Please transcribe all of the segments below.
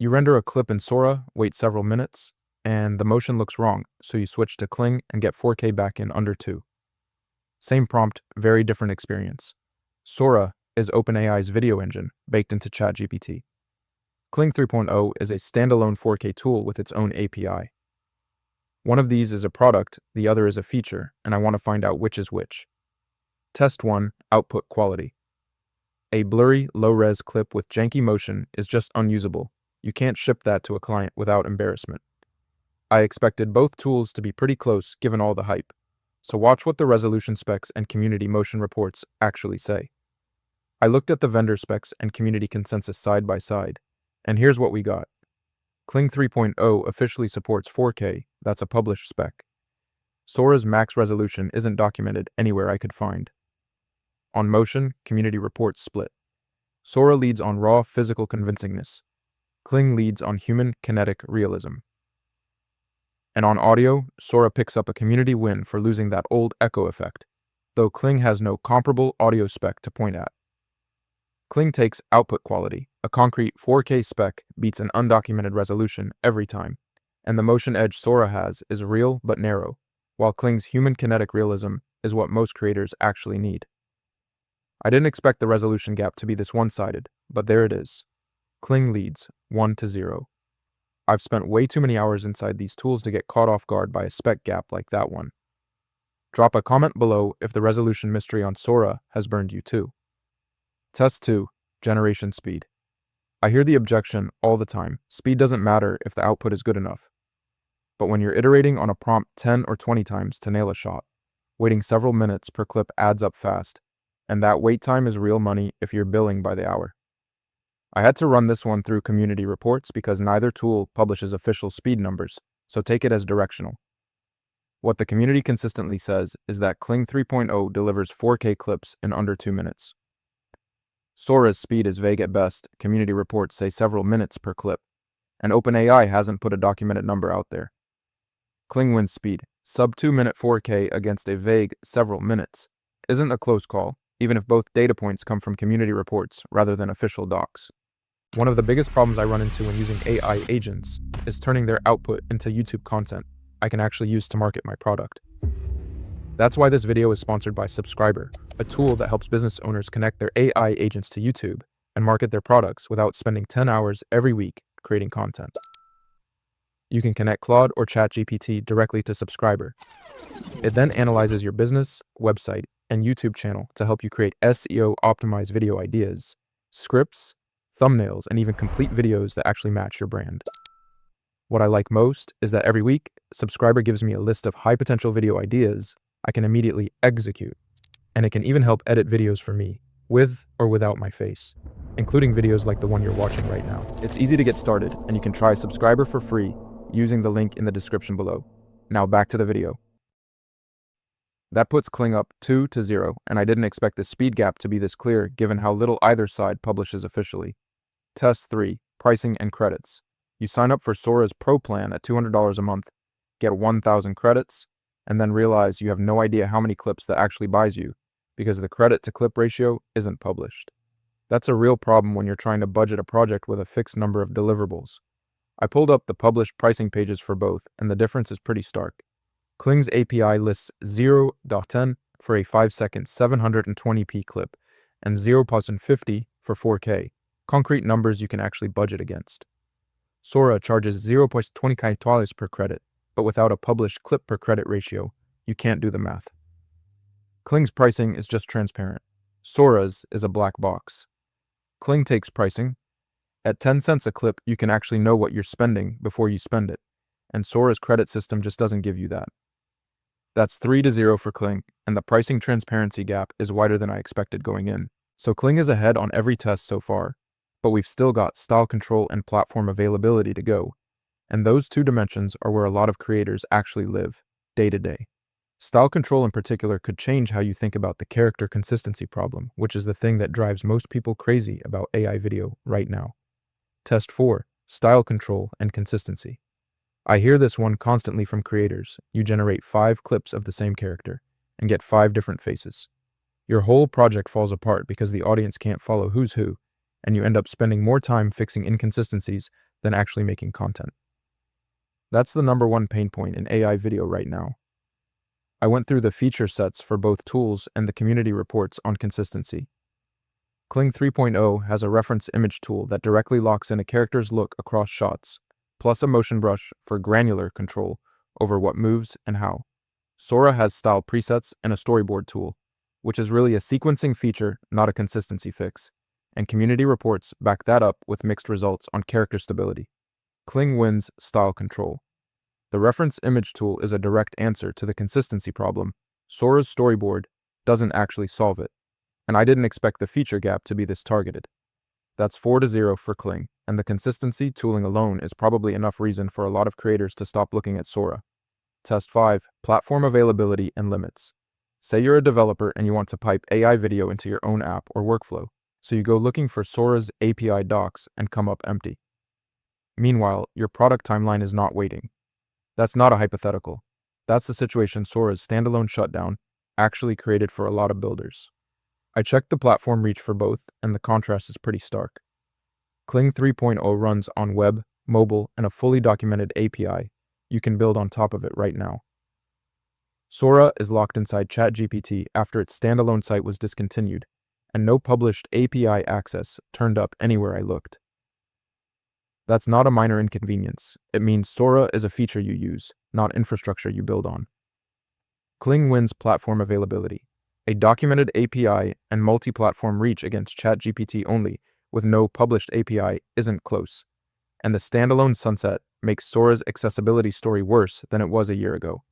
You render a clip in Sora, wait several minutes, and the motion looks wrong, so you switch to Kling and get 4K back in under 2. Same prompt, very different experience. Sora is OpenAI's video engine, baked into ChatGPT. Kling 3.0 is a standalone 4K tool with its own API. One of these is a product, the other is a feature, and I want to find out which is which. Test 1, output quality. A blurry, low-res clip with janky motion is just unusable. You can't ship that to a client without embarrassment. I expected both tools to be pretty close given all the hype, so watch what the resolution specs and community motion reports actually say. I looked at the vendor specs and community consensus side by side, and here's what we got. Kling 3.0 officially supports 4K, that's a published spec. Sora's max resolution isn't documented anywhere I could find. On motion, community reports split. Sora leads on raw physical convincingness. Kling leads on human kinetic realism. And on audio, Sora picks up a community win for losing that old echo effect, though Kling has no comparable audio spec to point at. Kling takes output quality. A concrete 4K spec beats an undocumented resolution every time, and the motion edge Sora has is real but narrow, while Kling's human kinetic realism is what most creators actually need. I didn't expect the resolution gap to be this one-sided, but there it is. Kling leads 1-0. I've spent way too many hours inside these tools to get caught off guard by a spec gap like that one. Drop a comment below if the resolution mystery on Sora has burned you too. Test 2, generation speed. I hear the objection all the time, speed doesn't matter if the output is good enough. But when you're iterating on a prompt 10 or 20 times to nail a shot, waiting several minutes per clip adds up fast, and that wait time is real money if you're billing by the hour. I had to run this one through community reports because neither tool publishes official speed numbers, so take it as directional. What the community consistently says is that Kling 3.0 delivers 4K clips in under 2 minutes. Sora's speed is vague at best, community reports say several minutes per clip, and OpenAI hasn't put a documented number out there. Kling wins speed, sub 2-minute 4K against a vague several minutes, isn't a close call, even if both data points come from community reports rather than official docs. One of the biggest problems I run into when using AI agents is turning their output into YouTube content I can actually use to market my product. That's why this video is sponsored by Subscriber, a tool that helps business owners connect their AI agents to YouTube and market their products without spending 10 hours every week creating content. You can connect Claude or ChatGPT directly to Subscriber. It then analyzes your business, website, and YouTube channel to help you create SEO-optimized video ideas, scripts, thumbnails, and even complete videos that actually match your brand. What I like most is that every week, Subscriber gives me a list of high-potential video ideas I can immediately execute, and it can even help edit videos for me, with or without my face, including videos like the one you're watching right now. It's easy to get started, and you can try Subscriber for free using the link in the description below. Now back to the video. That puts Kling up 2-0, and I didn't expect the speed gap to be this clear given how little either side publishes officially. Test 3, pricing and credits. You sign up for Sora's Pro plan at $200 a month, get 1,000 credits, and then realize you have no idea how many clips that actually buys you because the credit to clip ratio isn't published. That's a real problem when you're trying to budget a project with a fixed number of deliverables. I pulled up the published pricing pages for both, and the difference is pretty stark. Kling's API lists 0.10 for a 5-second 720p clip and 0.50 for 4K, concrete numbers you can actually budget against. Sora charges 0.20 per credit, but without a published clip per credit ratio, you can't do the math. Kling's pricing is just transparent. Sora's is a black box. Kling takes pricing. At 10 cents a clip, you can actually know what you're spending before you spend it, and Sora's credit system just doesn't give you that. That's 3-0 for Kling, and the pricing transparency gap is wider than I expected going in. So Kling is ahead on every test so far, but we've still got style control and platform availability to go, and those two dimensions are where a lot of creators actually live, day to day. Style control in particular could change how you think about the character consistency problem, which is the thing that drives most people crazy about AI video right now. Test 4, style control and consistency. I hear this one constantly from creators. You generate 5 clips of the same character and get 5 different faces. Your whole project falls apart because the audience can't follow who's who, and you end up spending more time fixing inconsistencies than actually making content. That's the number one pain point in AI video right now. I went through the feature sets for both tools and the community reports on consistency. Kling 3.0 has a reference image tool that directly locks in a character's look across shots, plus a motion brush for granular control over what moves and how. Sora has style presets and a storyboard tool, which is really a sequencing feature, not a consistency fix, and community reports back that up with mixed results on character stability. Kling wins style control. The reference image tool is a direct answer to the consistency problem. Sora's storyboard doesn't actually solve it, and I didn't expect the feature gap to be this targeted. That's 4-0 for Kling, and the consistency tooling alone is probably enough reason for a lot of creators to stop looking at Sora. Test 5. Platform availability and limits. Say you're a developer and you want to pipe AI video into your own app or workflow, so you go looking for Sora's API docs and come up empty. Meanwhile, your product timeline is not waiting. That's not a hypothetical. That's the situation Sora's standalone shutdown actually created for a lot of builders. I checked the platform reach for both, and the contrast is pretty stark. Kling 3.0 runs on web, mobile, and a fully documented API. You can build on top of it right now. Sora is locked inside ChatGPT after its standalone site was discontinued, and no published API access turned up anywhere I looked. That's not a minor inconvenience. It means Sora is a feature you use, not infrastructure you build on. Kling wins platform availability. A documented API and multi-platform reach against ChatGPT only with no published API isn't close, and the standalone sunset makes Sora's accessibility story worse than it was a year ago.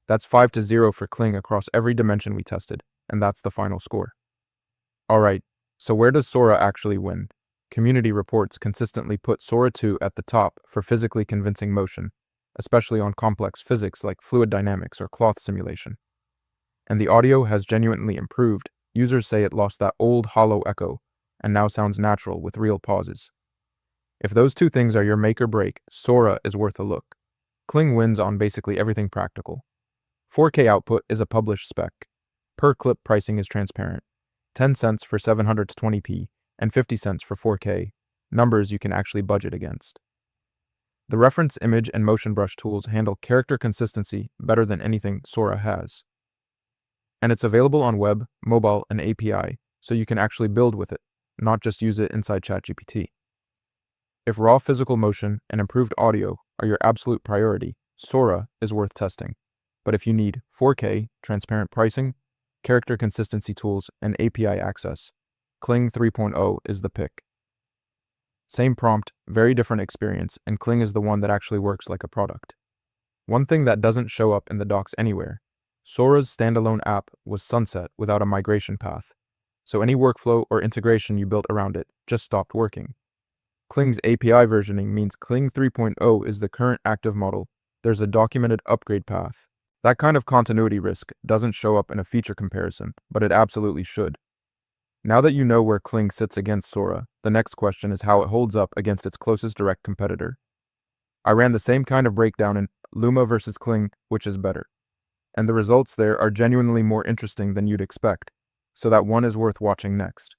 That's 5-0 for Kling across every dimension we tested, and that's the final score. Alright, so where does Sora actually win? Community reports consistently put Sora 2 at the top for physically convincing motion, especially on complex physics like fluid dynamics or cloth simulation. And the audio has genuinely improved. Users say it lost that old hollow echo and now sounds natural with real pauses. If those two things are your make or break, Sora is worth a look. Kling wins on basically everything practical. 4K output is a published spec. Per clip pricing is transparent. 10 cents for 720p and 50 cents for 4K, numbers you can actually budget against. The reference image and motion brush tools handle character consistency better than anything Sora has. And it's available on web, mobile, and API, so you can actually build with it, not just use it inside ChatGPT. If raw physical motion and improved audio are your absolute priority, Sora is worth testing. But if you need 4K, transparent pricing, character consistency tools, and API access, Kling 3.0 is the pick. Same prompt, very different experience, and Kling is the one that actually works like a product. One thing that doesn't show up in the docs anywhere, Sora's standalone app was sunset without a migration path, so any workflow or integration you built around it just stopped working. Kling's API versioning means Kling 3.0 is the current active model. There's a documented upgrade path. That kind of continuity risk doesn't show up in a feature comparison, but it absolutely should. Now that you know where Kling sits against Sora, the next question is how it holds up against its closest direct competitor. I ran the same kind of breakdown in Luma versus Kling, which is better. And the results there are genuinely more interesting than you'd expect, so that one is worth watching next.